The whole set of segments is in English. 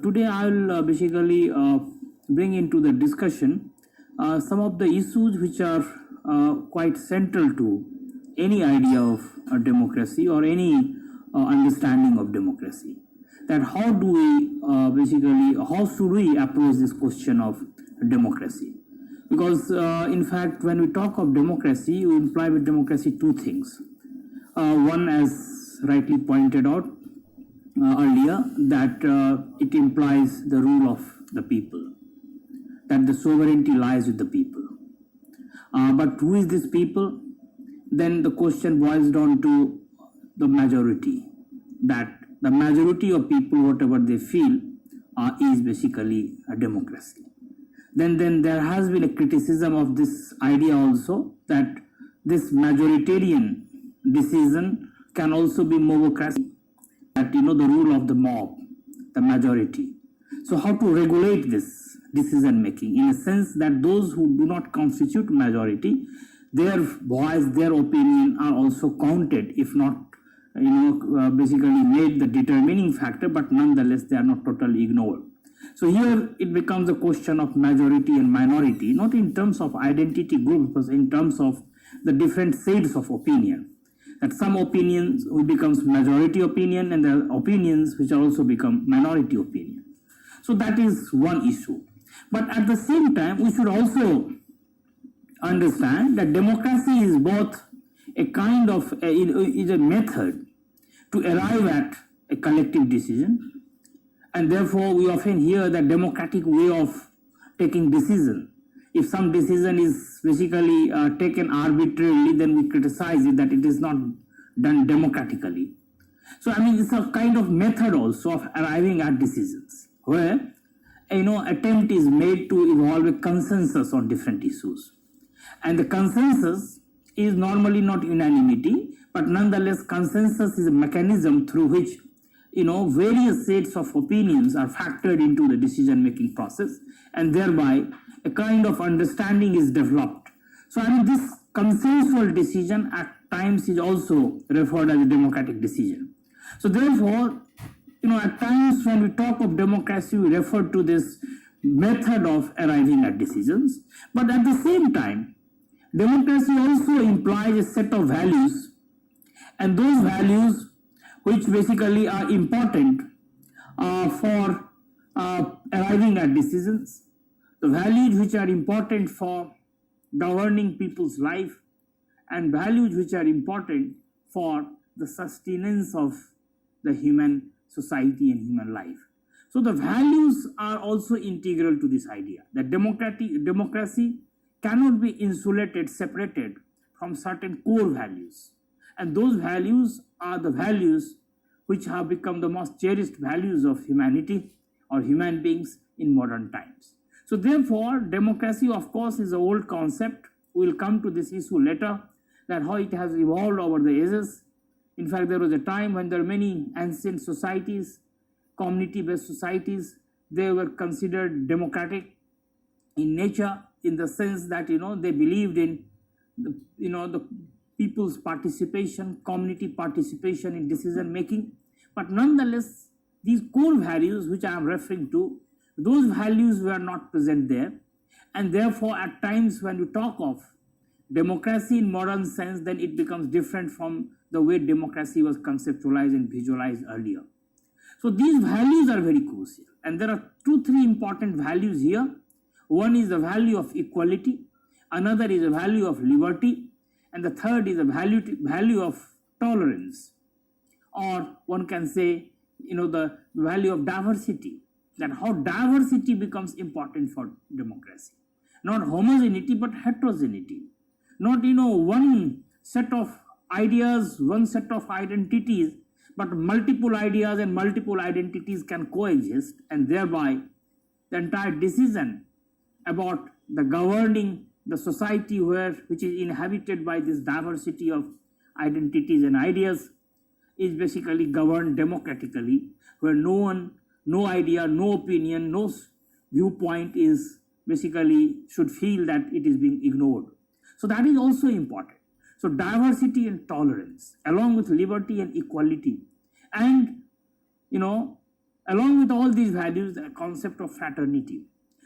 today I'll basically bring into the discussion some of the issues which are quite central to any idea of democracy or any understanding of democracy. That how do we how should we approach this question of democracy? Because in fact, when we talk of democracy, we imply with democracy two things. One, as rightly pointed out earlier, that it implies the rule of the people, that the sovereignty lies with the people. But who is this people? Then the question boils down to the majority, that the majority of people, whatever they feel, is basically a democracy. Then there has been a criticism of this idea also, that this majoritarian decision can also be mobocracy, that the rule of the mob, the majority. So how to regulate this decision making in a sense that those who do not constitute majority, their voice, their opinion are also counted, if not basically made the determining factor, but nonetheless they are not totally ignored. So here it becomes a question of majority and minority, not in terms of identity group, but in terms of the different shades of opinion. That some opinions will becomes majority opinion, and there are opinions which also become minority opinion. So that is one issue. But at the same time, we should also understand that democracy is both a kind of is a method to arrive at a collective decision, and therefore we often hear that democratic way of taking decision. If some decision is basically taken arbitrarily, then we criticize it that it is not done democratically. So it's a kind of method also of arriving at decisions, where attempt is made to evolve a consensus on different issues. And the consensus is normally not unanimity, but nonetheless consensus is a mechanism through which various sets of opinions are factored into the decision making process, and thereby a kind of understanding is developed. So this consensual decision at times is also referred as a democratic decision. So therefore, at times when we talk of democracy, we refer to this method of arriving at decisions. But at the same time, democracy also implies a set of values, and those values which basically are important for arriving at decisions, the values which are important for governing people's life, and values which are important for the sustenance of the human society and human life. So the values are also integral to this idea that democracy cannot be insulated, separated from certain core values. And those values are the values which have become the most cherished values of humanity or human beings in modern times. So therefore, democracy, of course, is an old concept. We will come to this issue later, that how it has evolved over the ages. In fact, there was a time when there were many ancient societies, community-based societies, they were considered democratic in nature, in the sense that they believed in the people's participation, community participation in decision making. But nonetheless, these core values which I am referring to, those values were not present there, and therefore at times when we talk of democracy in modern sense, then it becomes different from the way democracy was conceptualized and visualized earlier. So these values are very crucial, and there are 2-3 important values here. One is the value of equality, another is the value of liberty, and the third is the value of tolerance, or one can say the value of diversity, that how diversity becomes important for democracy. Not homogeneity but heterogeneity. Not one set of ideas, one set of identities, but multiple ideas and multiple identities can coexist, and thereby the entire decision about the governing the society which is inhabited by this diversity of identities and ideas is basically governed democratically, where no idea, no opinion, no viewpoint is basically should feel that it is being ignored. So that is also important. So diversity and tolerance, along with liberty and equality, and Along with all these values, the concept of fraternity.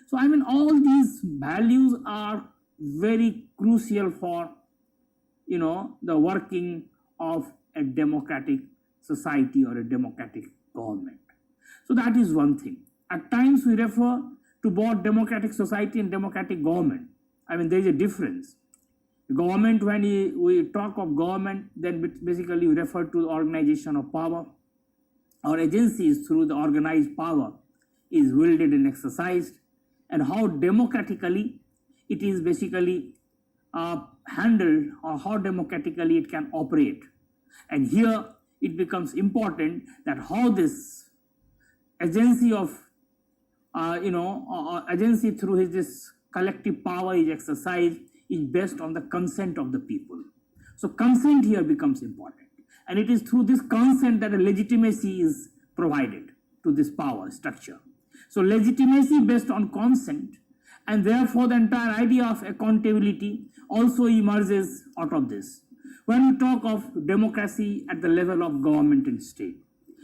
So I mean, all these values are very crucial for the working of a democratic society or a democratic government. So that is one thing. At times we refer to both democratic society and democratic government. I mean, there is a difference. Government, when we talk of government, then basically we refer to the organization of power or agencies through the organized power is wielded and exercised, and how democratically it is basically handled, or how democratically it can operate. And here it becomes important that how this agency of agency through this collective power is exercised is based on the consent of the people. So consent here becomes important, and it is through this consent that a legitimacy is provided to this power structure. So legitimacy based on consent, and therefore the entire idea of accountability also emerges out of this. When we talk of democracy at the level of government and state,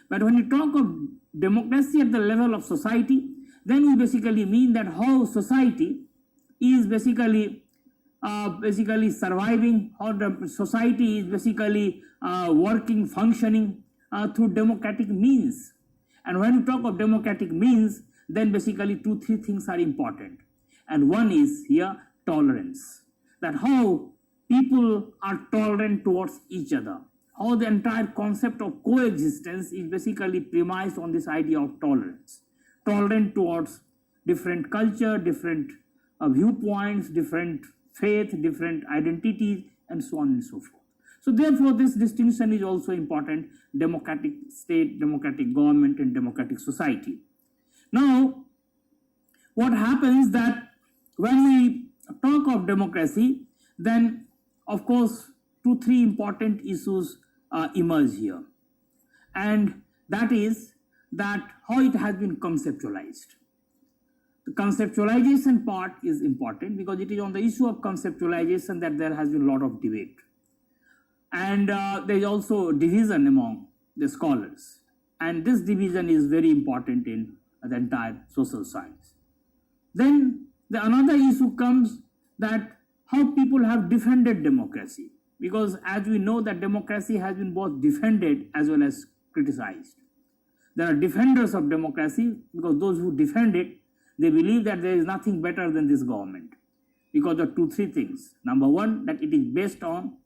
but when we talk of democracy at the level of society, then we basically mean that how society is basically surviving, how the society is basically working, functioning through democratic means. And when we talk of democratic means, then basically 2-3 things are important. And one is here tolerance, that how people are tolerant towards each other, how the entire concept of coexistence is basically premised on this idea of tolerance, tolerant towards different culture, different viewpoints, different faith, different identities, and so on and so forth. So therefore this distinction is also important: democratic state, democratic government, and democratic society. Now what happens that when we talk of democracy, then of course 2-3 important issues emerge here, and that is that how it has been conceptualized. The conceptualization part is important because it is on the issue of conceptualization that there has been a lot of debate, and there is also division among the scholars, and this division is very important in the entire social science. Then another issue comes that how people have defended democracy, because as we know that democracy has been both defended as well as criticized. There are defenders of democracy because those who defend it, they believe that there is nothing better than this government because of 2-3 things. Number one, that it is based on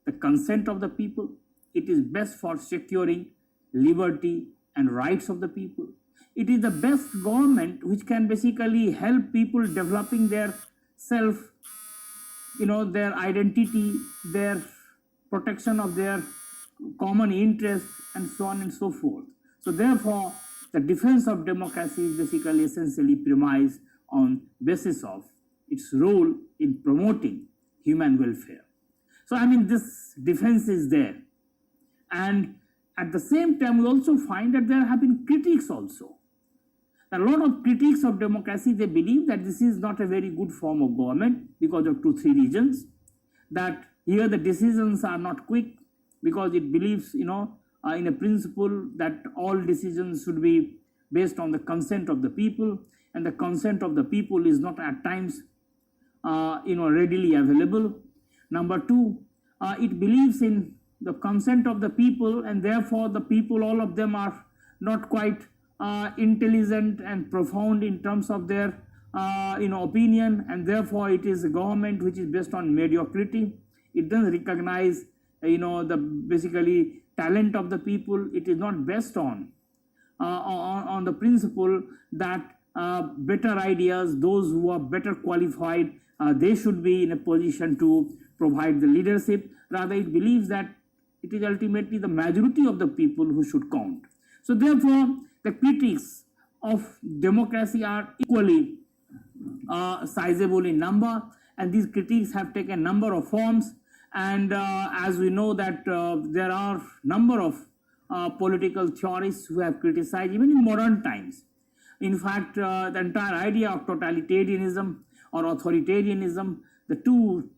the consent of the people. It is best for securing liberty and rights of the people. It is the best government which can basically help people developing their self, their identity, their protection of their common interests, and so on and so forth. So therefore, the defense of democracy is basically essentially premised on basis of its role in promoting human welfare. So I mean, this defense is there. And at the same time, we also find that there have been critiques also. A lot of critics of democracy, they believe that this is not a very good form of government because of 2-3 reasons. That here the decisions are not quick because it believes, in a principle that all decisions should be based on the consent of the people, and the consent of the people is not at times, readily available. Number two, it believes in the consent of the people, and therefore the people, all of them are not quite intelligent and profound in terms of their opinion, and therefore it is a government which is based on mediocrity. It doesn't recognize the basically talent of the people. It is not based on the principle that better ideas, those who are better qualified, they should be in a position to provide the leadership. Rather, it believes that it is ultimately the majority of the people who should count. So therefore, the critics of democracy are equally sizable in number, and these critiques have taken a number of forms. And as we know that there are number of political theorists who have criticized even in modern times. In fact, the entire idea of totalitarianism or authoritarianism, the two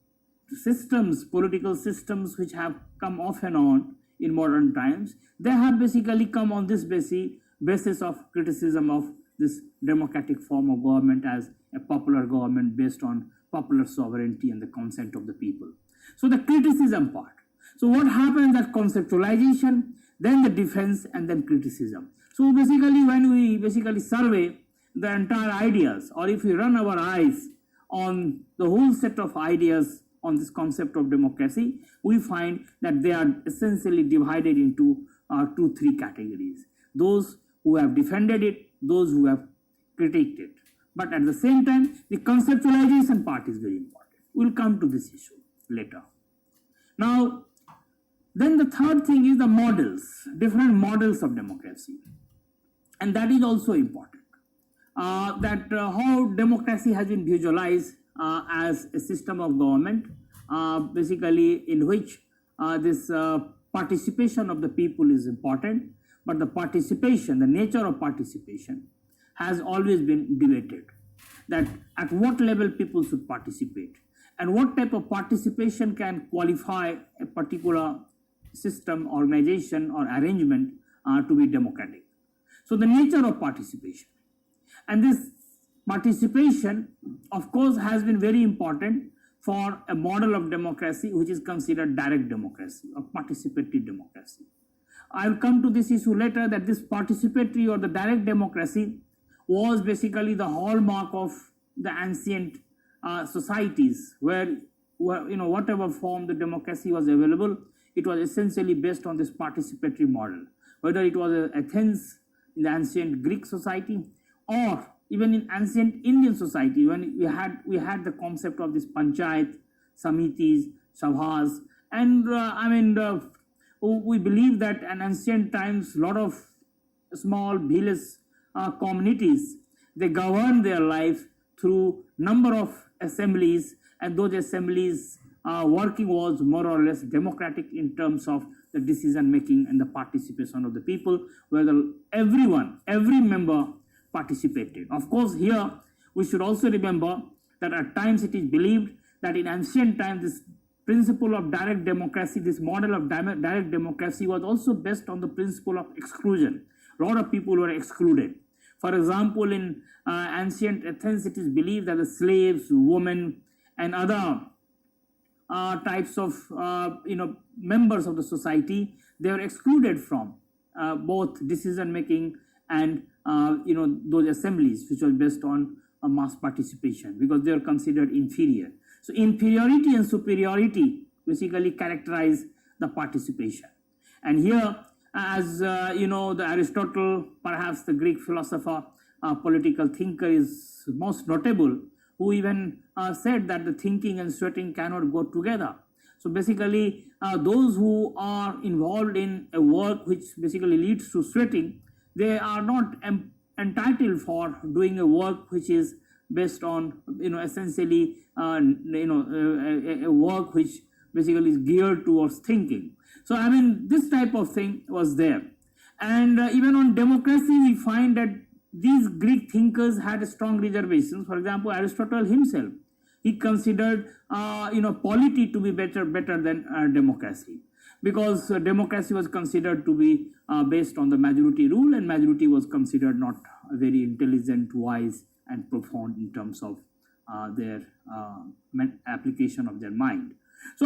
systems, political systems which have come off and on in modern times, they have basically come on this basis basis of criticism of this democratic form of government as a popular government based on popular sovereignty and the consent of the people. So the criticism part. So what happens at conceptualization, then the defense, and then criticism. So basically when we survey the entire ideas, or if we run our eyes on the whole set of ideas on this concept of democracy, we find that they are essentially divided into 2-3 categories. Those who have defended it, those who have critiqued it. But at the same time, the conceptualization part is very important. We'll come to this issue later. Now, then the third thing is the models, different models of democracy. And that is also important. How democracy has been visualized as a system of government, basically in which this participation of the people is important, but the participation, the nature of participation has always been debated, that at what level people should participate and what type of participation can qualify a particular system, organization, or arrangement to be democratic. So the nature of participation. And this participation, of course, has been very important for a model of democracy which is considered direct democracy or participatory democracy. I'll come to this issue later, that this participatory or the direct democracy was basically the hallmark of the ancient societies where whatever form the democracy was available, it was essentially based on this participatory model. Whether it was Athens in the ancient Greek society, or even in ancient Indian society, when we had the concept of this panchayat, samitis, sabhas, and we believe that in ancient times, a lot of small village communities, they govern their life through number of assemblies, and those assemblies working was more or less democratic in terms of the decision making and the participation of the people, where every member participated. Of course, here we should also remember that at times it is believed that in ancient times this principle of direct democracy, this model of direct democracy was also based on the principle of exclusion. A lot of people were excluded. For example, in ancient Athens, it is believed that the slaves, women, and other types of members of the society, they were excluded from both decision making and those assemblies which was based on mass participation, because they are considered inferior. So inferiority and superiority basically characterize the participation. And here, as the Aristotle, perhaps the Greek philosopher, political thinker, is most notable, who even said that the thinking and sweating cannot go together. So basically, those who are involved in a work which basically leads to sweating, they are not entitled for doing a work which is based on essentially a work which basically is geared towards thinking. So this type of thing was there. And even on democracy, we find that these Greek thinkers had strong reservations. For example, Aristotle himself, he considered polity to be better than democracy, because democracy was considered to be based on the majority rule, and majority was considered not very intelligent, wise, and profound in terms of their application of their mind. So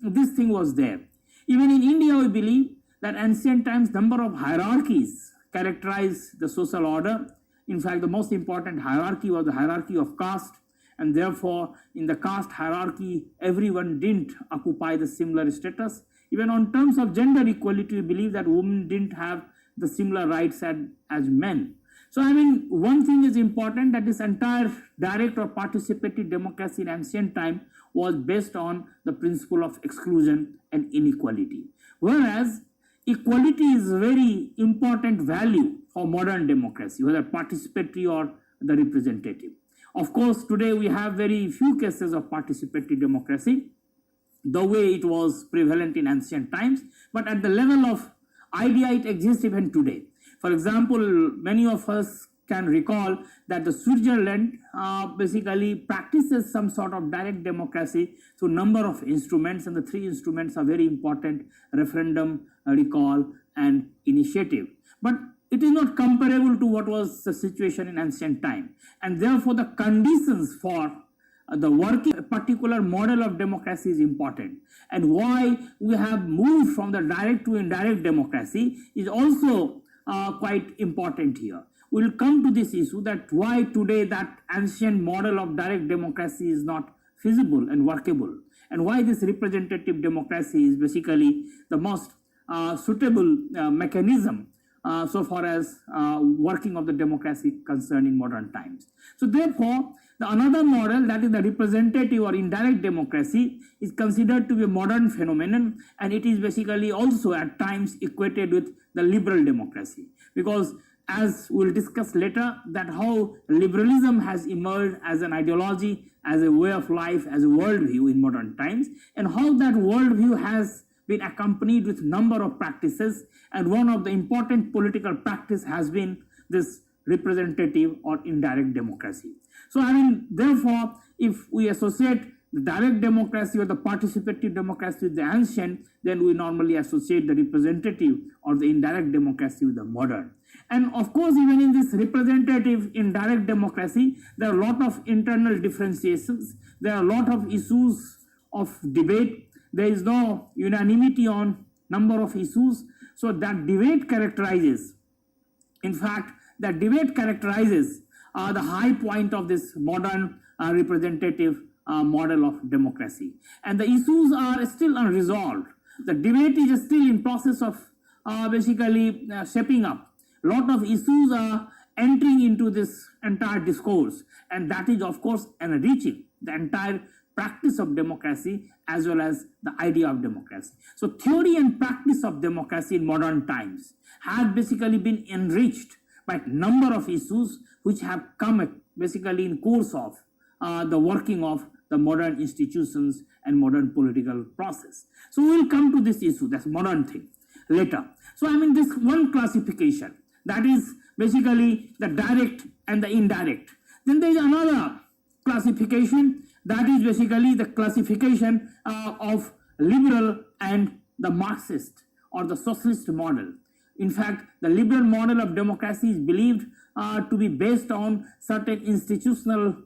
this thing was there. Even in India, we believe that ancient times number of hierarchies characterized the social order. In fact, the most important hierarchy was the hierarchy of caste, and therefore in the caste hierarchy, everyone didn't occupy the similar status. Even on terms of gender equality, we believe that women didn't have the similar rights as men. So one thing is important, that this entire direct or participatory democracy in ancient time was based on the principle of exclusion and inequality. Whereas equality is a very important value for modern democracy, whether participatory or the representative. Of course, today we have very few cases of participatory democracy, the way it was prevalent in ancient times, but at the level of idea, it exists even today. For example, many of us can recall that the Switzerland basically practices some sort of direct democracy through number of instruments, and the 3 instruments are very important: referendum, recall, and initiative. But it is not comparable to what was the situation in ancient time. And therefore, the conditions for the working a particular model of democracy is important. And why we have moved from the direct to indirect democracy is also quite important here. We'll come to this issue that why today that ancient model of direct democracy is not feasible and workable, and why this representative democracy is basically the most suitable mechanism so far as working of the democracy concerned in modern times. So therefore, another model, that is the representative or indirect democracy, is considered to be a modern phenomenon, and it is basically also at times equated with the liberal democracy, because as we'll discuss later, that how liberalism has emerged as an ideology, as a way of life, as a worldview in modern times, and how that worldview has been accompanied with number of practices, and one of the important political practice has been this representative or indirect democracy. So I mean, therefore, if we associate the direct democracy or the participative democracy with the ancient, then we normally associate the representative or the indirect democracy with the modern. And of course, even in this representative indirect democracy, there are a lot of internal differentiations. There are a lot of issues of debate. There is no unanimity on number of issues. So that debate characterizes, in fact, that debate characterizes the high point of this modern representative model of democracy. And the issues are still unresolved. The debate is still in process of basically shaping up. A lot of issues are entering into this entire discourse, and that is of course enriching the entire practice of democracy as well as the idea of democracy. So theory and practice of democracy in modern times have basically been enriched by a number of issues which have come basically in course of the working of the modern institutions and modern political process. So we will come to this issue, that's modern thing, later. So I mean, this one classification, that is basically the direct and the indirect. Then there is another classification, that is basically the classification of liberal and the Marxist or the socialist model. In fact, the liberal model of democracy is believed to be based on certain institutional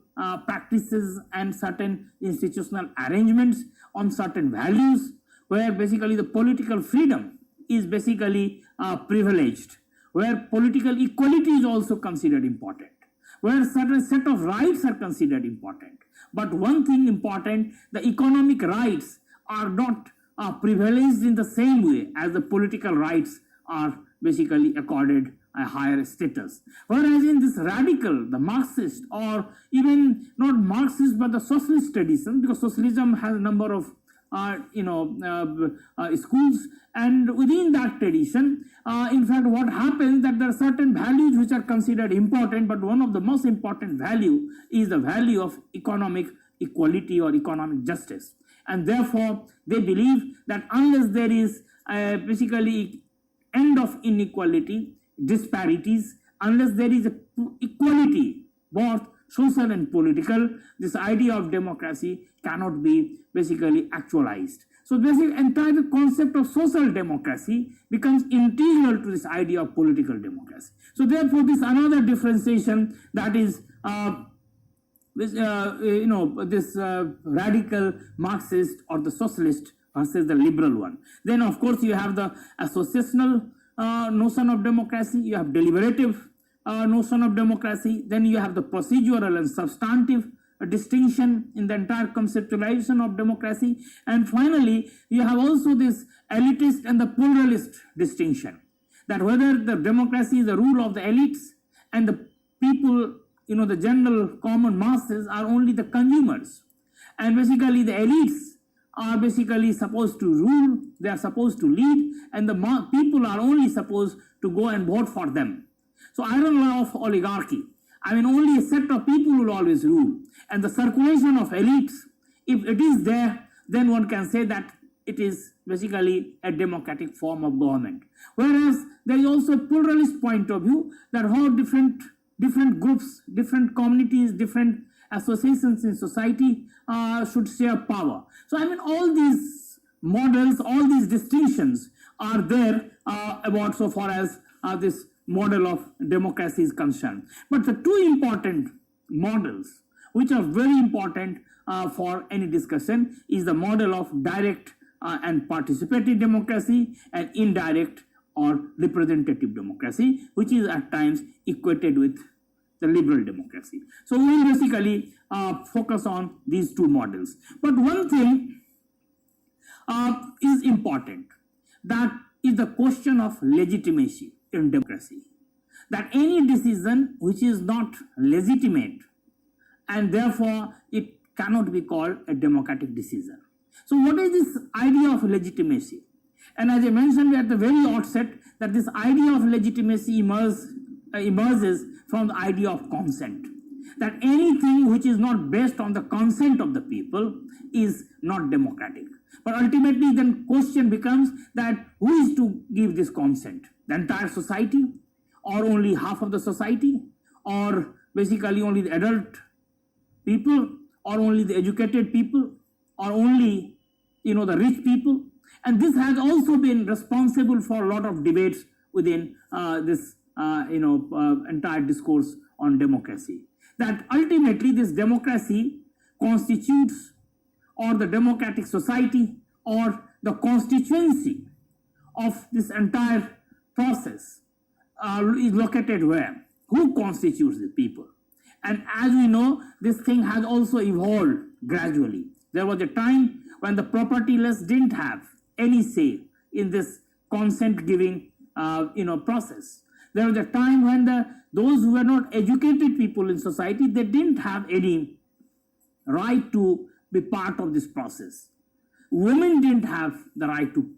practices and certain institutional arrangements, on certain values, where basically the political freedom is basically privileged, where political equality is also considered important, where certain set of rights are considered important. But one thing important, the economic rights are not privileged in the same way as the political rights are basically accorded a higher status. Whereas in this radical, the Marxist, or even not Marxist but the socialist tradition, because socialism has a number of schools, and within that tradition, in fact, what happens that there are certain values which are considered important, but one of the most important value is the value of economic equality or economic justice. And therefore, they believe that unless there is basically end of inequality, disparities, unless there is equality, both social and political, this idea of democracy cannot be basically actualized. So basically, entire concept of social democracy becomes integral to this idea of political democracy. So therefore, this another differentiation, that is this radical Marxist or the socialist versus the liberal one. Then of course you have the associational notion of democracy, you have deliberative notion of democracy, then you have the procedural and substantive distinction in the entire conceptualization of democracy, and finally you have also this elitist and the pluralist distinction, that whether the democracy is the rule of the elites and the people, the general common masses are only the consumers, and basically the elites are basically supposed to rule, they are supposed to lead, and the people are only supposed to go and vote for them. So iron law of oligarchy, I mean, only a set of people will always rule, and the circulation of elites, if it is there, then one can say that it is basically a democratic form of government. Whereas there is also a pluralist point of view, that how different groups, different communities, different associations in society should share power. So I mean, all these models, all these distinctions are there about so far as this model of democracy is concerned. But the two important models which are very important for any discussion is the model of direct and participatory democracy and indirect or representative democracy, which is at times equated with the liberal democracy. So we will basically focus on these two models. But one thing is important, that is the question of legitimacy in democracy. That any decision which is not legitimate, and therefore it cannot be called a democratic decision. So what is this idea of legitimacy? And as I mentioned at the very outset, that this idea of legitimacy emerges from the idea of consent. That anything which is not based on the consent of the people is not democratic. But ultimately then question becomes that who is to give this consent? The entire society, or only half of the society, or basically only the adult people, or only the educated people, or only the rich people. And this has also been responsible for a lot of debates within this entire discourse on democracy. That ultimately this democracy constitutes, or the democratic society, or the constituency of this entire process is located where? Who constitutes the people? And as we know, this thing has also evolved gradually. There was a time when the propertyless didn't have any say in this consent giving process. There was a time when those who were not educated people in society, they didn't have any right to be part of this process. Women didn't have the right to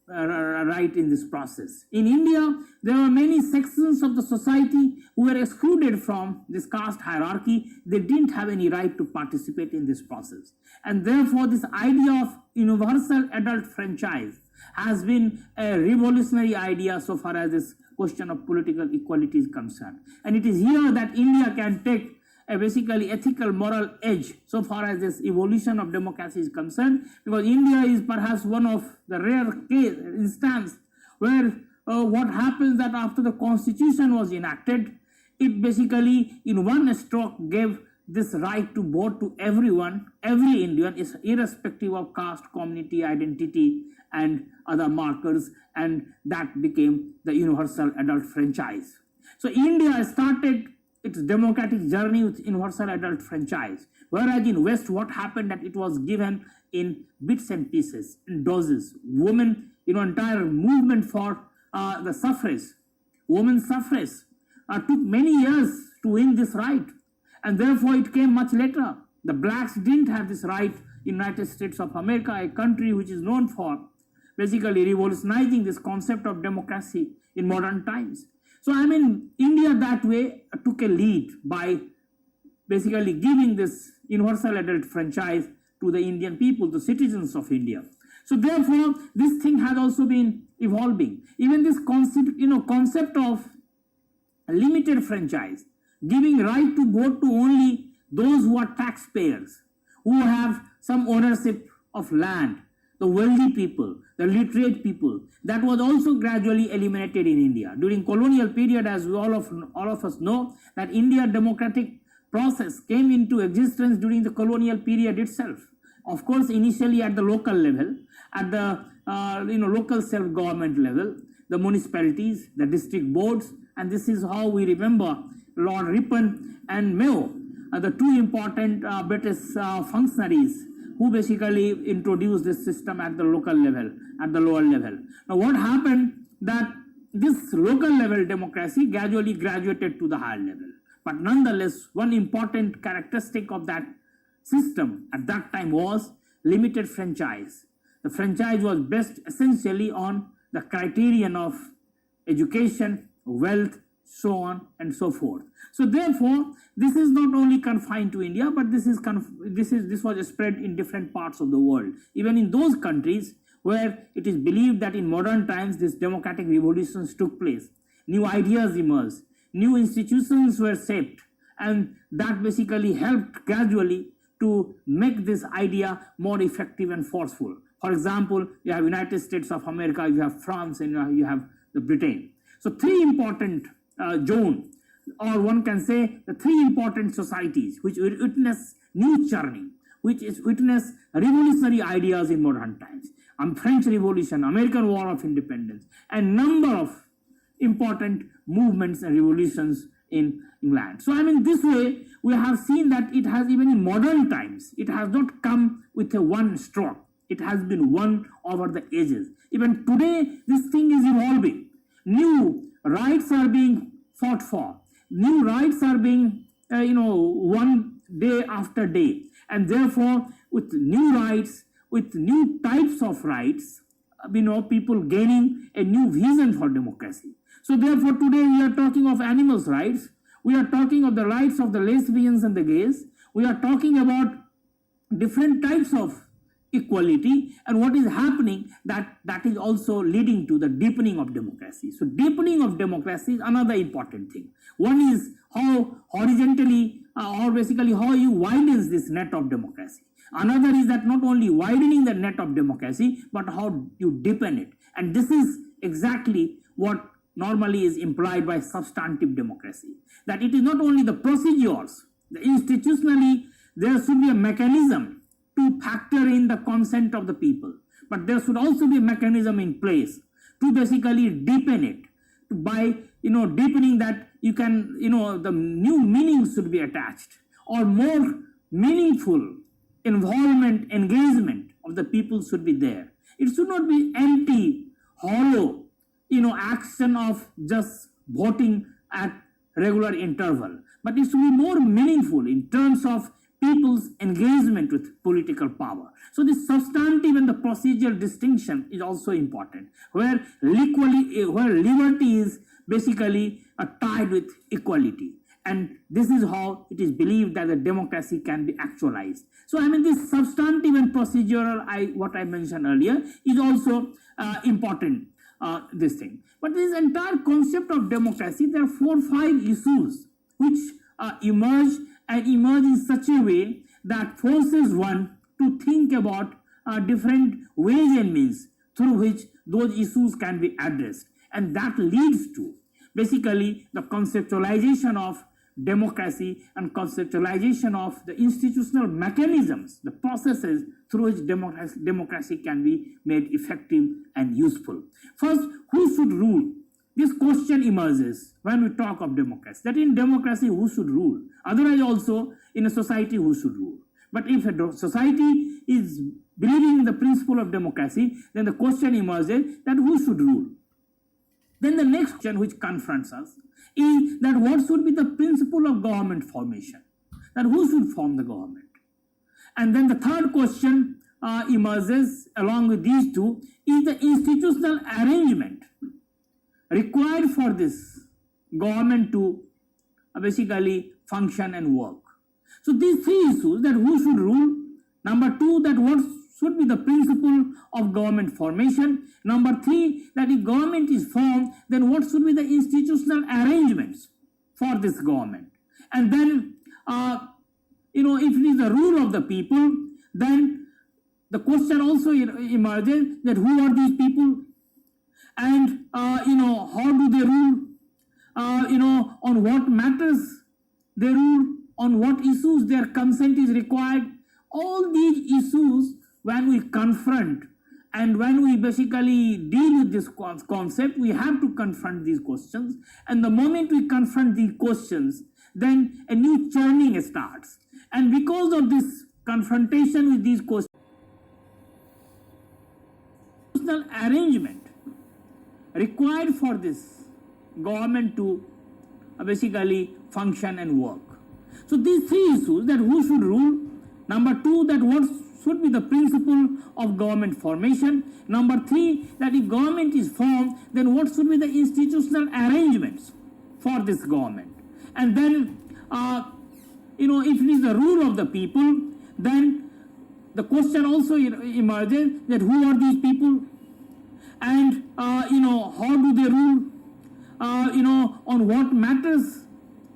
right in this process. In India, there were many sections of the society who were excluded from this caste hierarchy. They didn't have any right to participate in this process. And therefore, this idea of universal adult franchise has been a revolutionary idea so far as this question of political equality is concerned. And it is here that India can take a basically ethical moral edge so far as this evolution of democracy is concerned, because India is perhaps one of the rare instances where what happens that after the constitution was enacted, it basically in one stroke gave this right to vote to everyone, every Indian, is irrespective of caste, community, identity, and other markers, and that became the universal adult franchise. So India started its democratic journey with universal adult franchise, whereas in West what happened that it was given in bits and pieces, in doses. Women, entire movement for the suffrage, women's suffrage took many years to win this right, and therefore it came much later. The blacks didn't have this right in United States of America, a country which is known for basically revolutionizing this concept of democracy in modern times. So India that way took a lead by basically giving this universal adult franchise to the Indian people, the citizens of India. So therefore, this thing has also been evolving. Even this concept of limited franchise, giving right to vote to only those who are taxpayers, who have some ownership of land, the wealthy people, the literate people, that was also gradually eliminated in India. During colonial period, as all of us know, that India democratic process came into existence during the colonial period itself. Of course, initially at the local level, at the local self-government level, the municipalities, the district boards, and this is how we remember Lord Ripon and Mayo, the two important British functionaries who basically introduced this system at the local level, at the lower level. Now what happened that this local level democracy gradually graduated to the higher level. But nonetheless, one important characteristic of that system at that time was limited franchise. The franchise was based essentially on the criterion of education, wealth, so on and so forth. So therefore, this is not only confined to India, but this was spread in different parts of the world. Even in those countries where it is believed that in modern times this democratic revolutions took place, new ideas emerged, new institutions were shaped, and that basically helped gradually to make this idea more effective and forceful. For example, you have United States of America, you have France, and you have the Britain. So three important zone, or one can say the three important societies which witness new churning, which is witness revolutionary ideas in modern times. French Revolution, American War of Independence, and number of important movements and revolutions in England. So this way, we have seen that it has, even in modern times, it has not come with a one stroke. It has been won over the ages. Even today, this thing is evolving. New rights are being fought for. New rights are being, won day after day. And therefore, with new rights, with new types of rights, people gaining a new vision for democracy. So therefore, today we are talking of animals' rights. We are talking of the rights of the lesbians and the gays. We are talking about different types of equality, and what is happening, that is also leading to the deepening of democracy. So deepening of democracy is another important thing. One is how horizontally, or basically how you widens this net of democracy. Another is that not only widening the net of democracy, but how you deepen it. And this is exactly what normally is implied by substantive democracy. That it is not only the procedures, institutionally there should be a mechanism to factor in the consent of the people, but there should also be a mechanism in place to basically deepen it, by deepening that you can, the new meanings should be attached, or more meaningful involvement, engagement of the people should be there. It should not be empty, hollow, action of just voting at regular interval, but it should be more meaningful in terms of people's engagement with political power. So the substantive and the procedural distinction is also important, where liberty is basically tied with equality. And this is how it is believed that the democracy can be actualized. So this substantive and procedural, what I mentioned earlier, is also important, this thing. But this entire concept of democracy, there are 4 or 5 issues which emerge in such a way that forces one to think about different ways and means through which those issues can be addressed. And that leads to basically the conceptualization of democracy and conceptualization of the institutional mechanisms, the processes through which democracy can be made effective and useful. First, who should rule? This question emerges when we talk of democracy, that in democracy, who should rule? Otherwise also, in a society, who should rule? But if a society is believing in the principle of democracy, then the question emerges that who should rule? Then the next question which confronts us is that what should be the principle of government formation? That who should form the government? And then the third question emerges along with these two is the institutional arrangement required for this government to basically function and work. So these 3 issues, that who should rule, number 2, that what should be the principle of government formation, number 3, that if government is formed, then what should be the institutional arrangements for this government, and then if it is the rule of the people, then the question also emerges that who are these people, and how do they rule, on what matters they rule, on what issues their consent is required. All these issues, when we confront and when we basically deal with this concept, we have to confront these questions. And the moment we confront these questions, then a new churning starts. And because of this confrontation with these questions, arrangement required for this government to basically function and work. So these 3 issues, that who should rule, number 2, that what should be the principle of government formation, number 3, that if government is formed, then what should be the institutional arrangements for this government, and then if it is the rule of the people, then the question also emerges that who are these people, and how do they rule, on what matters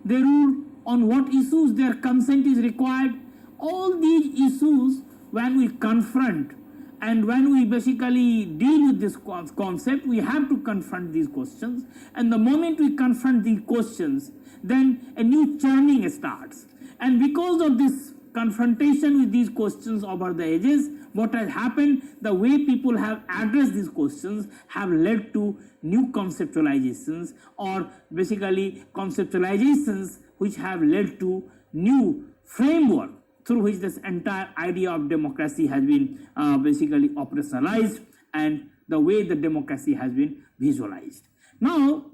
they rule, on what issues their consent is required. All these issues, when we confront And when we basically deal with this concept, we have to confront these questions. And the moment we confront these questions, then a new churning starts. And because of this confrontation with these questions over the ages, what has happened, the way people have addressed these questions have led to new conceptualizations, or basically conceptualizations which have led to new framework through which this entire idea of democracy has been basically operationalized, and the way the democracy has been visualized. Now,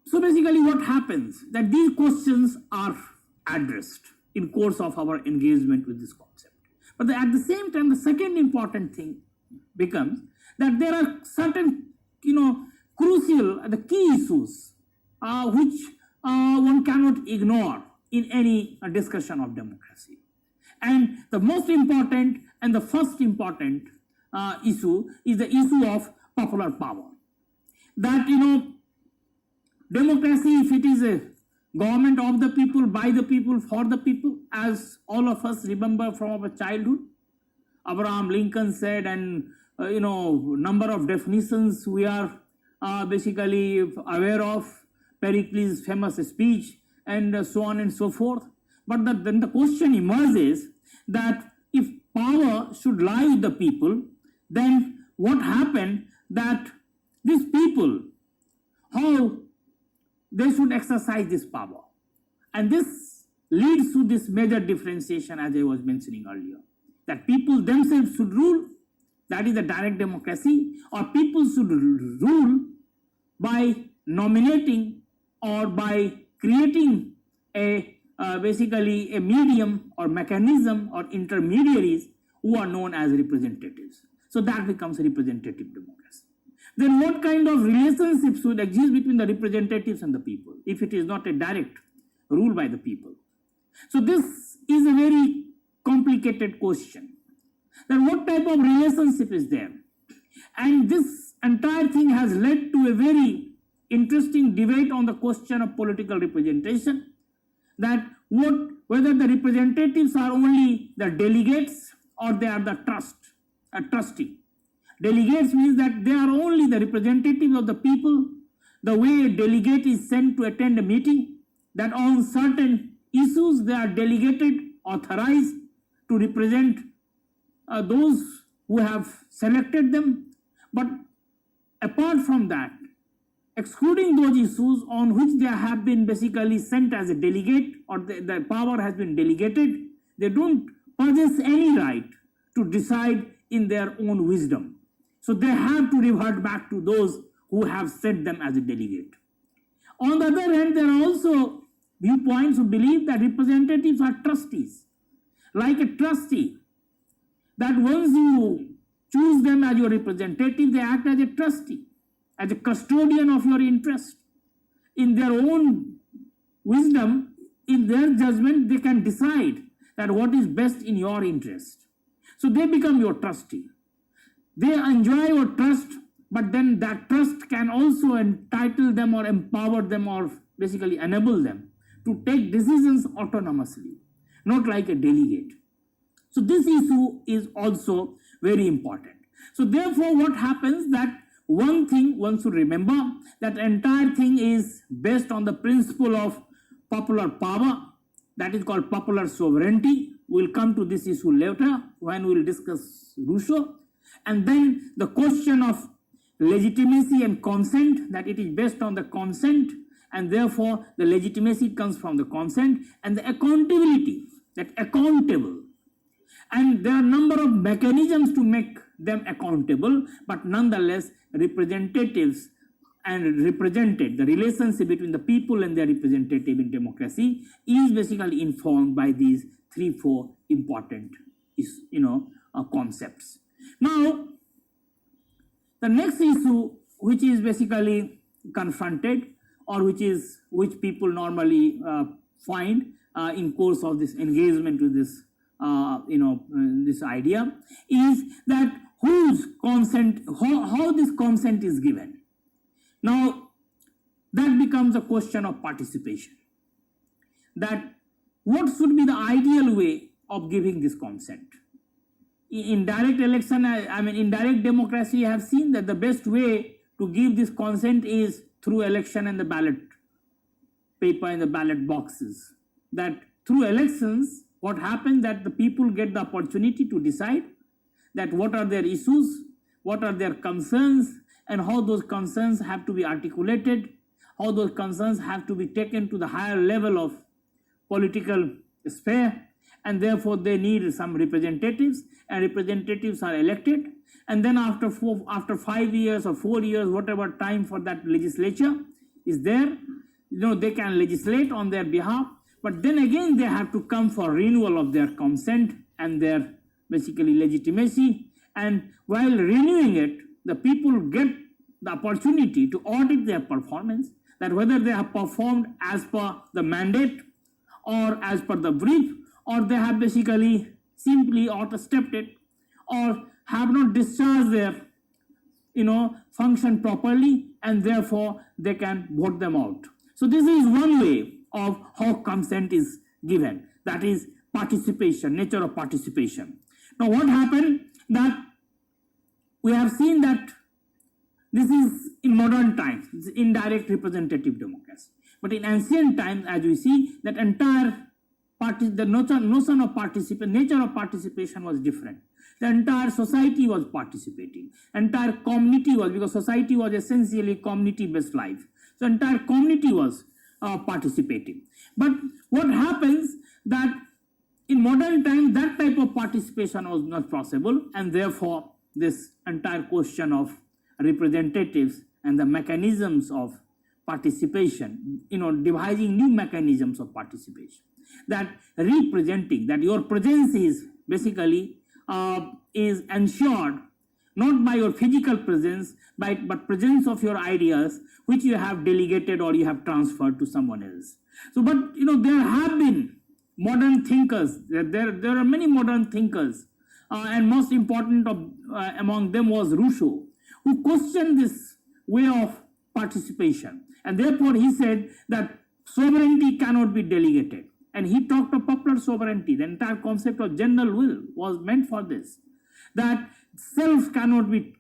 so basically what happens, that these questions are addressed in course of our engagement with this concept. But at the same time, the second important thing becomes that there are certain, crucial, the key issues which one cannot ignore in any discussion of democracy. And the most important and the first important issue is the issue of popular power. That, democracy, if it is a government of the people, by the people, for the people, as all of us remember from our childhood, Abraham Lincoln said, and number of definitions we are basically aware of, Pericles' famous speech, and so on and so forth. But then the question emerges that if power should lie with the people, then what happened that these people, how they should exercise this power? And this leads to this major differentiation, as I was mentioning earlier, that people themselves should rule, that is the direct democracy, or people should rule by nominating or by creating a basically a medium or mechanism or intermediaries who are known as representatives. So that becomes representative democracy. Then what kind of relationship should exist between the representatives and the people if it is not a direct rule by the people? So this is a very complicated question. Then what type of relationship is there? And this entire thing has led to a very interesting debate on the question of political representation, that whether the representatives are only the delegates or they are the trustee. Delegates means that they are only the representatives of the people, the way a delegate is sent to attend a meeting, that on certain issues they are delegated, authorized to represent those who have selected them. But apart from that, excluding those issues on which they have been basically sent as a delegate, or the power has been delegated, they don't possess any right to decide in their own wisdom. So they have to revert back to those who have sent them as a delegate. On the other hand, there are also viewpoints who believe that representatives are trustees. Like a trustee, that once you choose them as your representative, they act as a trustee, as a custodian of your interest. In their own wisdom, in their judgment, they can decide that what is best in your interest. So they become your trustee. They enjoy your trust, but then that trust can also entitle them or empower them or basically enable them to take decisions autonomously, not like a delegate. So this issue is also very important. So therefore, what happens, that one thing one should remember, that entire thing is based on the principle of popular power, that is called popular sovereignty. We'll come to this issue later when we'll discuss Rousseau. And then the question of legitimacy and consent, that it is based on the consent, and therefore the legitimacy comes from the consent, and the accountability, that accountable. And there are a number of mechanisms to make them accountable, but nonetheless representatives and represented, the relationship between the people and their representative in democracy is basically informed by these 3-4 important concepts. Now, the next issue which is basically confronted, or which people normally find in course of this engagement with this this idea, is that whose consent, how this consent is given. Now, that becomes a question of participation. That what should be the ideal way of giving this consent? in direct election, I mean in direct democracy, I have seen that the best way to give this consent is through election and the ballot paper and the ballot boxes. That through elections, what happens that the people get the opportunity to decide that what are their issues, what are their concerns, and how those concerns have to be articulated, how those concerns have to be taken to the higher level of political sphere, and therefore they need some representatives, and representatives are elected, and then after 5 years or 4 years, whatever time for that legislature is there, they can legislate on their behalf, but then again they have to come for renewal of their consent and their basically legitimacy, and while renewing it, the people get the opportunity to audit their performance, that whether they have performed as per the mandate or as per the brief, or they have basically simply overstepped it, or have not discharged their function properly, and therefore they can vote them out. So this is one way of how consent is given, that is participation, nature of participation. Now what happened that we have seen that this is in modern times, it's indirect representative democracy. But in ancient times, as we see, that entire the notion of participation, nature of participation was different. The entire society was participating. Entire community was, because society was essentially community-based life. So entire community was participating. But what happens that in modern times, that type of participation was not possible, and therefore this entire question of representatives and the mechanisms of participation, devising new mechanisms of participation, that representing, that your presence is basically is ensured not by your physical presence, but presence of your ideas, which you have delegated or you have transferred to someone else. So, but there have been modern thinkers. There are many modern thinkers, and most important among them was Rousseau, who questioned this way of participation, and therefore he said that sovereignty cannot be delegated. And he talked of popular sovereignty. The entire concept of general will was meant for this, that self cannot be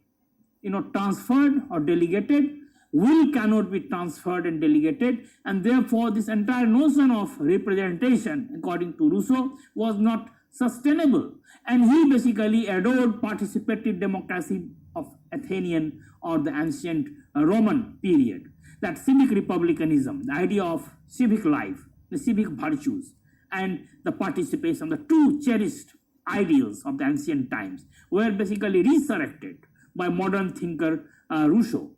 transferred or delegated, will cannot be transferred and delegated, and therefore this entire notion of representation, according to Rousseau, was not sustainable. And he basically adored participative democracy of Athenian or the ancient Roman period, that civic republicanism, the idea of civic life, the civic virtues, and the participation, the two cherished ideals of the ancient times, were basically resurrected by modern thinker Rousseau,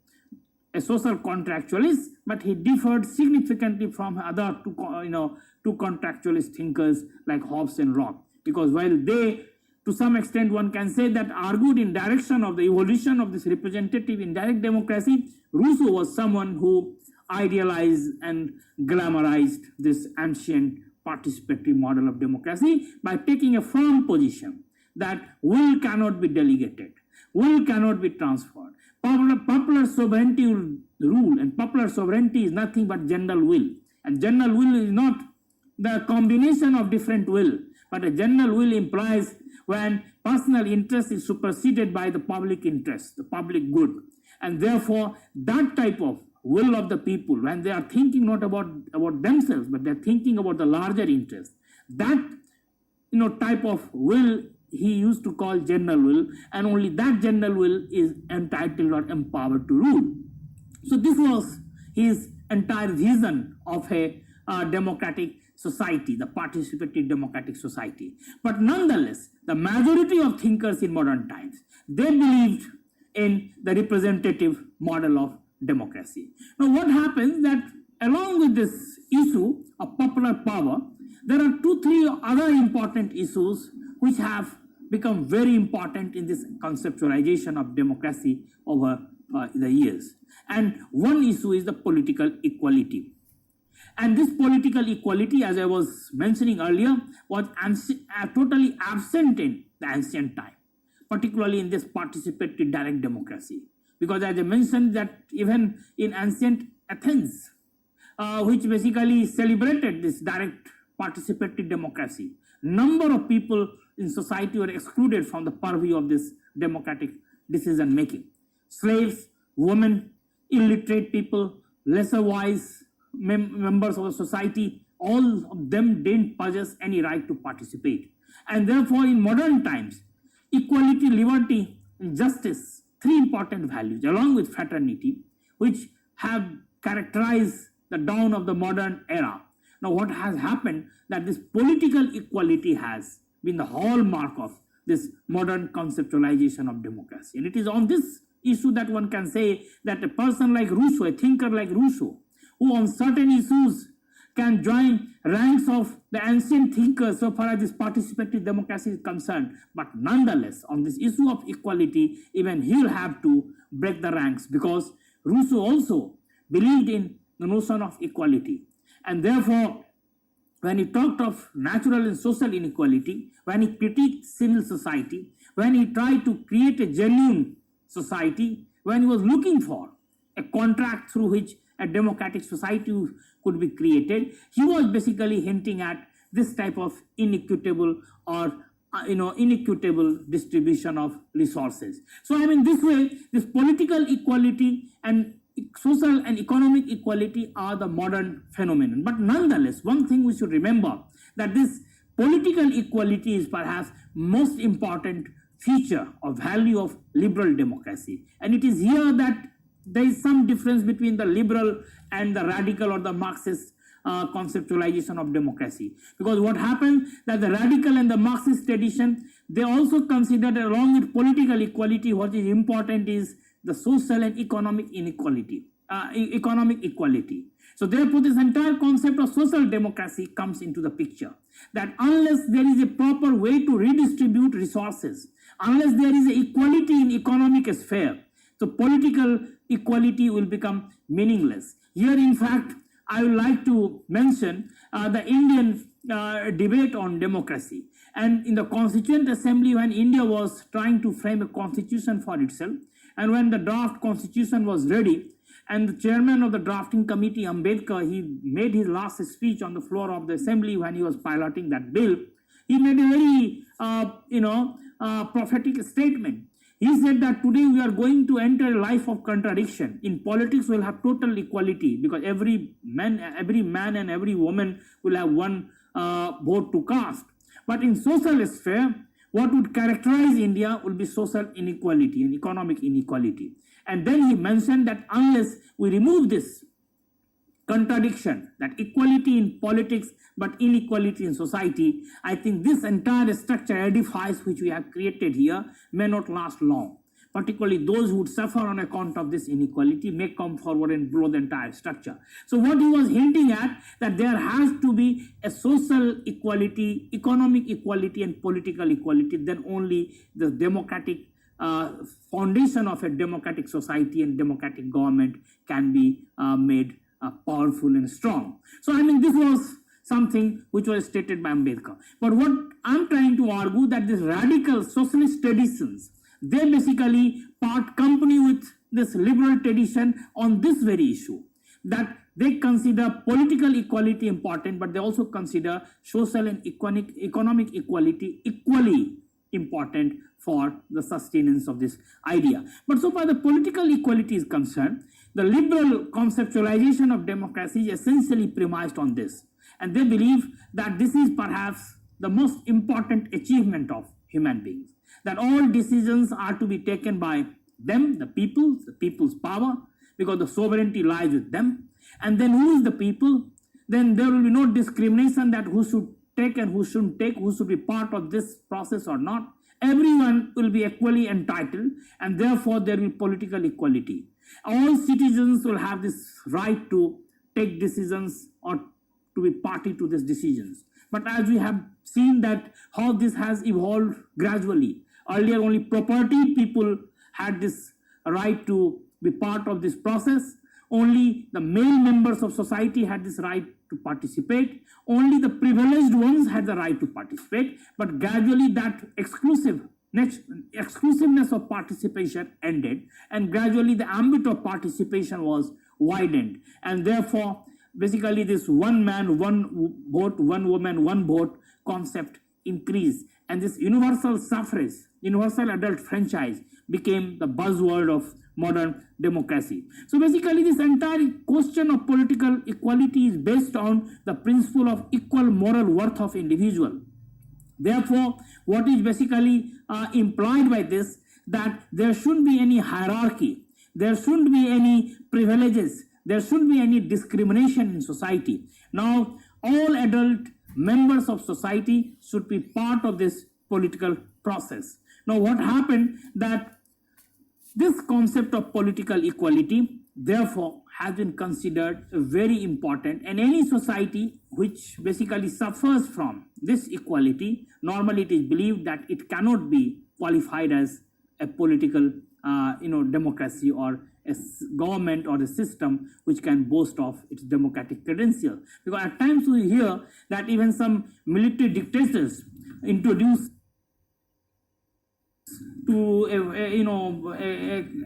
a social contractualist, but he differed significantly from other two contractualist thinkers like Hobbes and Locke, because while they, to some extent, one can say that argued in direction of the evolution of this representative indirect democracy, Rousseau was someone who idealized and glamorized this ancient participatory model of democracy by taking a firm position that will cannot be delegated, will cannot be transferred. Popular sovereignty will rule, and popular sovereignty is nothing but general will. And general will is not the combination of different will, but a general will implies when personal interest is superseded by the public interest, the public good. And therefore, that type of will of the people, when they are thinking not about themselves, but they're thinking about the larger interest, that type of will he used to call general will, and only that general will is entitled or empowered to rule. So this was his entire vision of a democratic society, the participatory democratic society. But nonetheless, the majority of thinkers in modern times, they believed in the representative model of democracy. Now what happens that along with this issue of popular power, there are 2-3 other important issues which have become very important in this conceptualization of democracy over the years. And one issue is the political equality. And this political equality, as I was mentioning earlier, was totally absent in the ancient time, particularly in this participatory direct democracy. Because as I mentioned that even in ancient Athens, which basically celebrated this direct participatory democracy. Number of people in society were excluded from the purview of this democratic decision making. Slaves, women, illiterate people, lesser wise members of the society, all of them didn't possess any right to participate. And therefore, in modern times, equality, liberty, and justice, three important values, along with fraternity, which have characterized the dawn of the modern era. Now, what has happened that this political equality has been the hallmark of this modern conceptualization of democracy. And it is on this issue that one can say that a person like Rousseau, a thinker like Rousseau, who on certain issues can join ranks of the ancient thinkers so far as this participatory democracy is concerned. But nonetheless, on this issue of equality, even he will have to break the ranks, because Rousseau also believed in the notion of equality. And therefore, when he talked of natural and social inequality, when he critiqued civil society, when he tried to create a genuine society, when he was looking for a contract through which a democratic society could be created, he was basically hinting at this type of inequitable or inequitable distribution of resources. So I mean, this way, this political equality and social and economic equality are the modern phenomenon. But nonetheless, one thing we should remember, that this political equality is perhaps most important feature or value of liberal democracy. And it is here that there is some difference between the liberal and the radical or the Marxist conceptualization of democracy. Because what happens that the radical and the Marxist tradition, they also considered, along with political equality, what is important is the social and economic inequality, economic equality. So therefore, this entire concept of social democracy comes into the picture. That unless there is a proper way to redistribute resources, unless there is equality in economic sphere, so political equality will become meaningless. Here, in fact, I would like to mention the Indian debate on democracy. And in the Constituent Assembly, when India was trying to frame a constitution for itself, and when the draft constitution was ready, and the chairman of the drafting committee, Ambedkar, he made his last speech on the floor of the assembly when he was piloting that bill. He made a very, prophetic statement. He said that today we are going to enter a life of contradiction. In politics, we'll have total equality, because every man and every woman will have one vote to cast. But in social sphere, what would characterize India will be social inequality and economic inequality. And then he mentioned that unless we remove this contradiction, that equality in politics but inequality in society, I think this entire structure edifice which we have created here may not last long. Particularly those who would suffer on account of this inequality may come forward and blow the entire structure. So what he was hinting at, that there has to be a social equality, economic equality and political equality, then only the democratic foundation of a democratic society and democratic government can be made powerful and strong. So I mean, this was something which was stated by Ambedkar. But what I'm trying to argue, that these radical socialist traditions, they basically part company with this liberal tradition on this very issue, that they consider political equality important, but they also consider social and economic equality equally important for the sustenance of this idea. But so far the political equality is concerned, the liberal conceptualization of democracy is essentially premised on this. And they believe that this is perhaps the most important achievement of human beings, that all decisions are to be taken by them, the people's power, because the sovereignty lies with them. And then who is the people? Then there will be no discrimination that who should take and who shouldn't take, who should be part of this process or not. Everyone will be equally entitled, and therefore there will be political equality. All citizens will have this right to take decisions or to be party to these decisions. But as we have seen that how this has evolved gradually, earlier only property people had this right to be part of this process. Only the male members of society had this right to participate. Only the privileged ones had the right to participate. But gradually that exclusiveness of participation ended, and gradually the ambit of participation was widened. And therefore, basically this one man, one vote, one woman, one vote concept increased, and this universal suffrage, universal adult franchise became the buzzword of modern democracy. So basically this entire question of political equality is based on the principle of equal moral worth of individual. Therefore, what is basically implied by this, that there shouldn't be any hierarchy, there shouldn't be any privileges, there shouldn't be any discrimination in society. Now, all adult members of society should be part of this political process. Now, what happened that this concept of political equality, therefore, has been considered very important, and any society which basically suffers from this equality, normally it is believed that it cannot be qualified as a political democracy, or a government or a system which can boast of its democratic credential. Because at times we hear that even some military dictators introduce to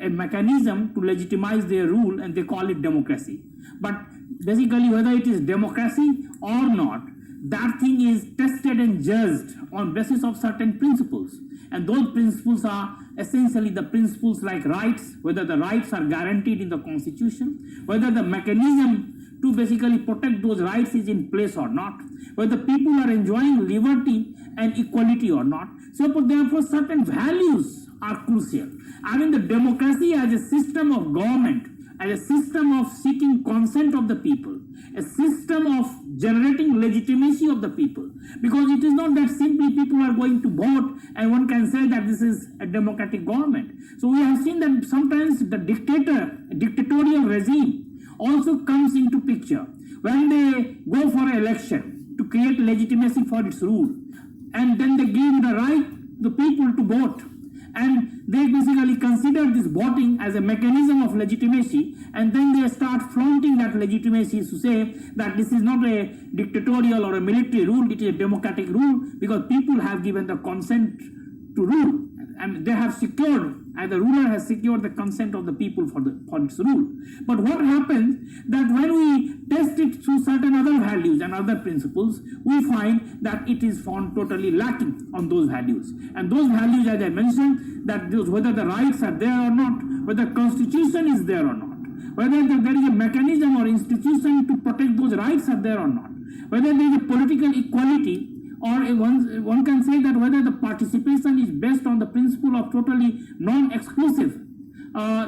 a mechanism to legitimize their rule, and they call it democracy. But basically, whether it is democracy or not, that thing is tested and judged on basis of certain principles, and those principles are essentially the principles like rights, whether the rights are guaranteed in the constitution, whether the mechanism to basically protect those rights is in place or not, whether people are enjoying liberty and equality or not. So therefore certain values are crucial. I mean, the democracy as a system of government, as a system of seeking consent of the people, a system of generating legitimacy of the people, because it is not that simply people are going to vote and one can say that this is a democratic government. So we have seen that sometimes the dictatorial regime also comes into picture when they go for an election to create legitimacy for its rule, and then they give the right the people to vote, and they basically consider this voting as a mechanism of legitimacy, and then they start flaunting that legitimacy to say that this is not a dictatorial or a military rule, it is a democratic rule, because people have given the consent to rule, and they have secured, and the ruler has secured the consent of the people for its rule. But what happens that when we test it through certain other values and other principles, we find that it is found totally lacking on those values. And those values, as I mentioned, that whether the rights are there or not, whether constitution is there or not, whether there is a mechanism or institution to protect those rights are there or not, whether there is a political equality, or one can say that whether the participation is based on the principle of totally non-exclusive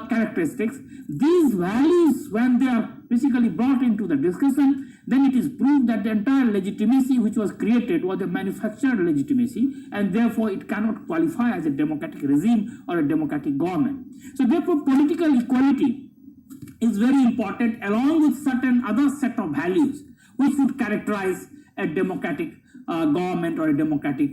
characteristics. These values, when they are basically brought into the discussion, then it is proved that the entire legitimacy which was created was a manufactured legitimacy, and therefore it cannot qualify as a democratic regime or a democratic government. So therefore political equality is very important, along with certain other set of values which would characterize a democratic government or a democratic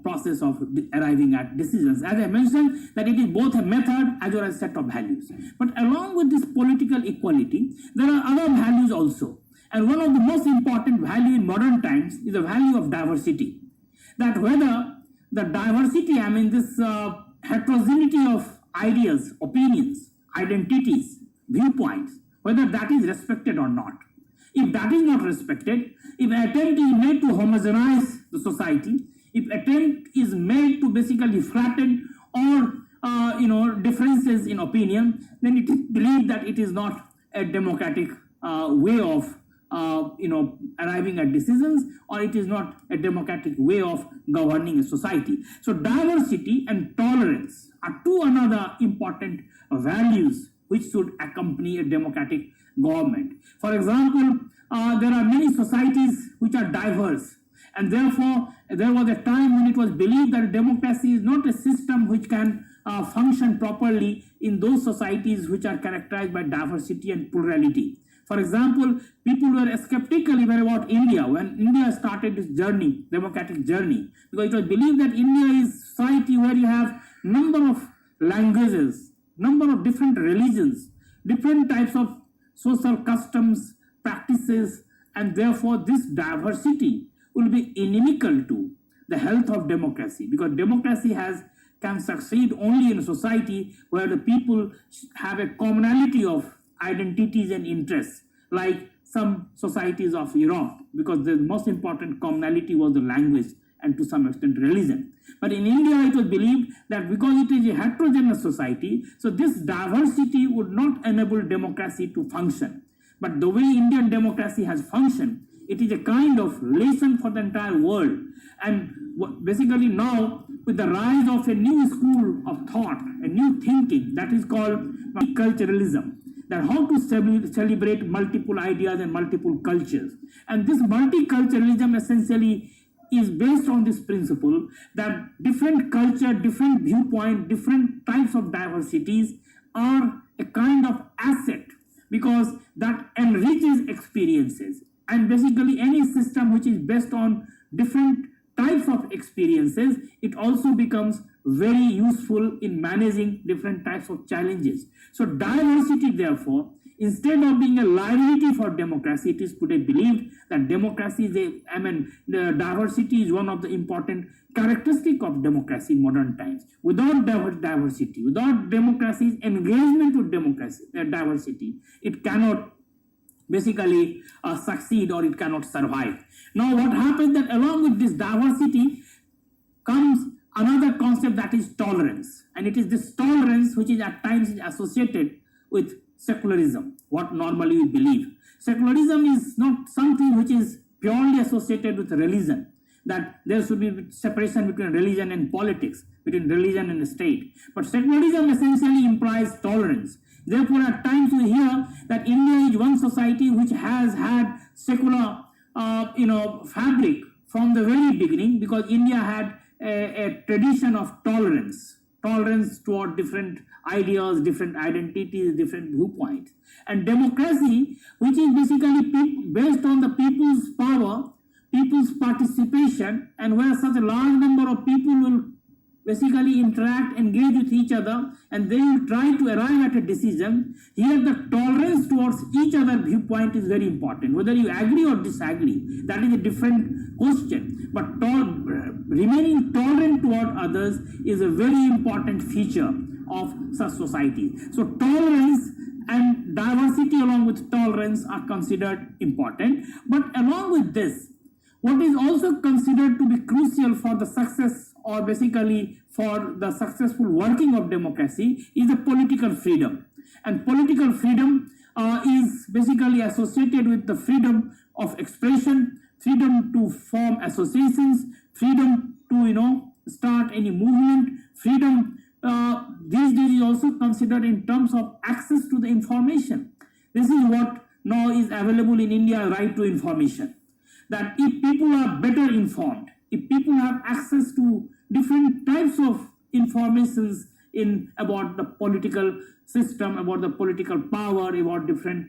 process of arriving at decisions. As I mentioned, that it is both a method as well as a set of values. But along with this political equality, there are other values also. And one of the most important value in modern times is the value of diversity. That whether the diversity, I mean this heterogeneity of ideas, opinions, identities, viewpoints, whether that is respected or not. If that is not respected, if an attempt is made to homogenize the society, if attempt is made to basically flatten or differences in opinion, then it is believed that it is not a democratic way of arriving at decisions, or it is not a democratic way of governing a society. So diversity and tolerance are two another important values which should accompany a democratic government. For example, there are many societies which are diverse, and therefore there was a time when it was believed that democracy is not a system which can function properly in those societies which are characterized by diversity and plurality. For example, people were skeptical even about India when India started its journey, democratic journey, because it was believed that India is a society where you have number of languages, number of different religions, different types of social customs, practices, and therefore this diversity will be inimical to the health of democracy, because democracy can succeed only in a society where the people have a commonality of identities and interests, like some societies of Europe, because the most important commonality was the language and to some extent religion. But in India, it was believed that because it is a heterogeneous society, so this diversity would not enable democracy to function. But the way Indian democracy has functioned, it is a kind of lesson for the entire world. And basically now, with the rise of a new school of thought, a new thinking that is called multiculturalism, that how to celebrate multiple ideas and multiple cultures. And this multiculturalism essentially is based on this principle that different culture, different viewpoint, different types of diversities are a kind of asset, because that enriches experiences. And basically any system which is based on different types of experiences, it also becomes very useful in managing different types of challenges. So diversity, therefore, instead of being a liability for democracy, it is today believed that democracy is the diversity is one of the important characteristics of democracy in modern times. Without diversity, without democracy's engagement with diversity, it cannot basically succeed, or it cannot survive. Now what happens that along with this diversity comes another concept, that is tolerance. And it is this tolerance which is at times associated with secularism, what normally we believe. Secularism is not something which is purely associated with religion, that there should be separation between religion and politics, between religion and state. But secularism essentially implies tolerance. Therefore, at times we hear that India is one society which has had secular fabric from the very beginning, because India had a tradition of tolerance toward different ideas, different identities, different viewpoints. And democracy, which is basically based on the people's power, people's participation, and where such a large number of people will basically interact, engage with each other, and they will try to arrive at a decision. Here the tolerance towards each other viewpoint is very important. Whether you agree or disagree, that is a different question. But remaining tolerant toward others is a very important feature of such society. So tolerance and diversity along with tolerance are considered important. But along with this, what is also considered to be crucial for the success, or basically for the successful working of democracy, is the political freedom. And political freedom is basically associated with the freedom of expression, freedom to form associations, freedom to start any movement, freedom these days is also considered in terms of access to the information. This is what now is available in India, right to information. That if people are better informed, if people have access to different types of informations about the political system, about the political power, about different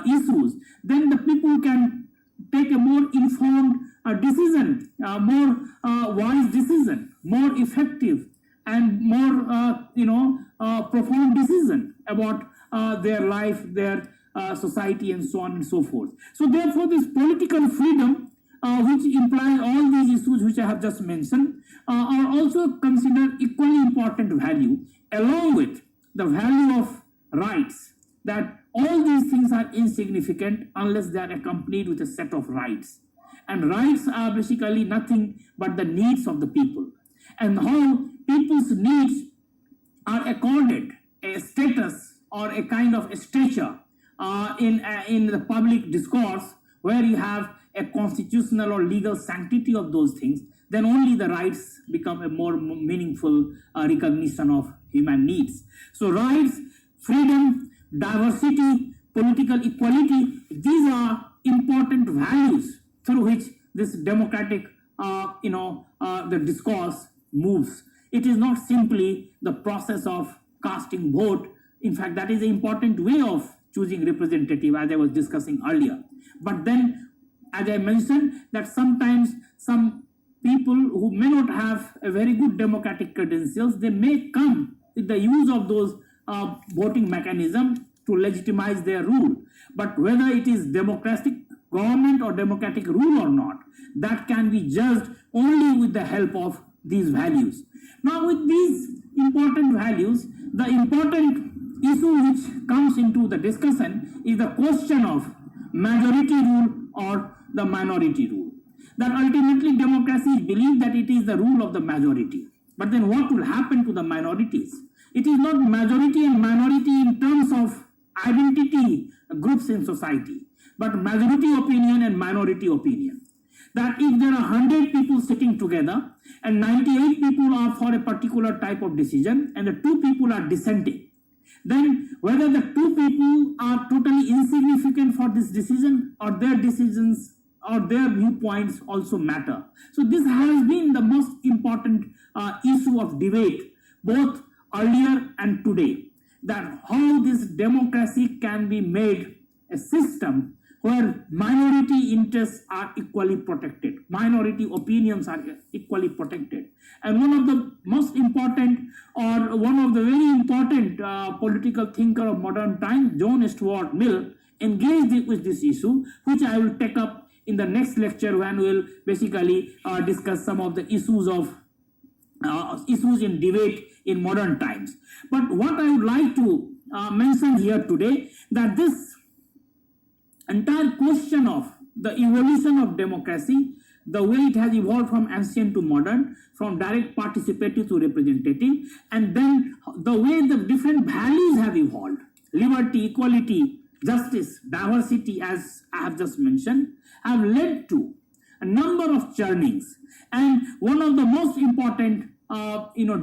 issues, then the people can take a more informed decision, more wise decision, more effective and more profound decision about their life, their society, and so on and so forth. So therefore this political freedom, which implies all these issues which I have just mentioned, are also considered equally important value, along with the value of rights, that all these things are insignificant unless they are accompanied with a set of rights. And rights are basically nothing but the needs of the people. And how people's needs are accorded a status or a kind of a stature in the public discourse, where you have a constitutional or legal sanctity of those things, then only the rights become a more meaningful recognition of human needs. So rights, freedom, diversity, political equality, these are important values through which this democratic the discourse moves. It is not simply the process of casting vote. In fact, that is an important way of choosing representative, as I was discussing earlier. But then, as I mentioned, that sometimes some people who may not have a very good democratic credentials, they may come with the use of those voting mechanism to legitimize their rule. But whether it is democratic government or democratic rule or not, that can be judged only with the help of these values. Now, with these important values, the important issue which comes into the discussion is the question of majority rule or the minority rule. That ultimately democracy is believed that it is the rule of the majority. But then what will happen to the minorities? It is not majority and minority in terms of identity groups in society, but majority opinion and minority opinion. That if there are 100 people sitting together and 98 people are for a particular type of decision and the 2 people are dissenting, then whether the 2 people are totally insignificant for this decision or their decisions or their viewpoints also matter. So this has been the most important issue of debate both earlier and today, that how this democracy can be made a system where minority interests are equally protected, minority opinions are equally protected. And one of the most important or one of the very important political thinker of modern times, John Stuart Mill, engaged with this issue, which I will take up in the next lecture when we will basically discuss some of the issues of issues in debate in modern times. But what I would like to mention here today, that this entire question of the evolution of democracy, the way it has evolved from ancient to modern, from direct participative to representative, and then the way the different values have evolved, liberty, equality, justice, diversity, as I have just mentioned, have led to a number of churnings. And one of the most important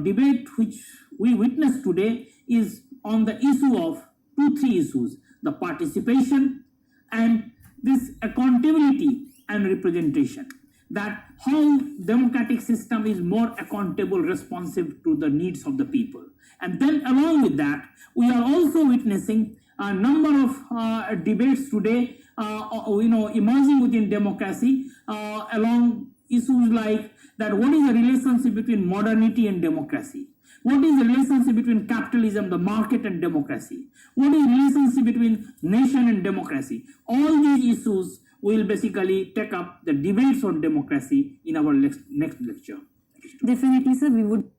debate which we witness today is on the issue of 2-3 issues: the participation and this accountability and representation. That how democratic system is more accountable, responsive to the needs of the people. And then along with that, we are also witnessing a number of debates today, emerging within democracy along issues like that what is the relationship between modernity and democracy? What is the relationship between capitalism, the market, and democracy? What is the relationship between nation and democracy? All these issues will basically take up the debates on democracy in our next lecture. Definitely, sir. We would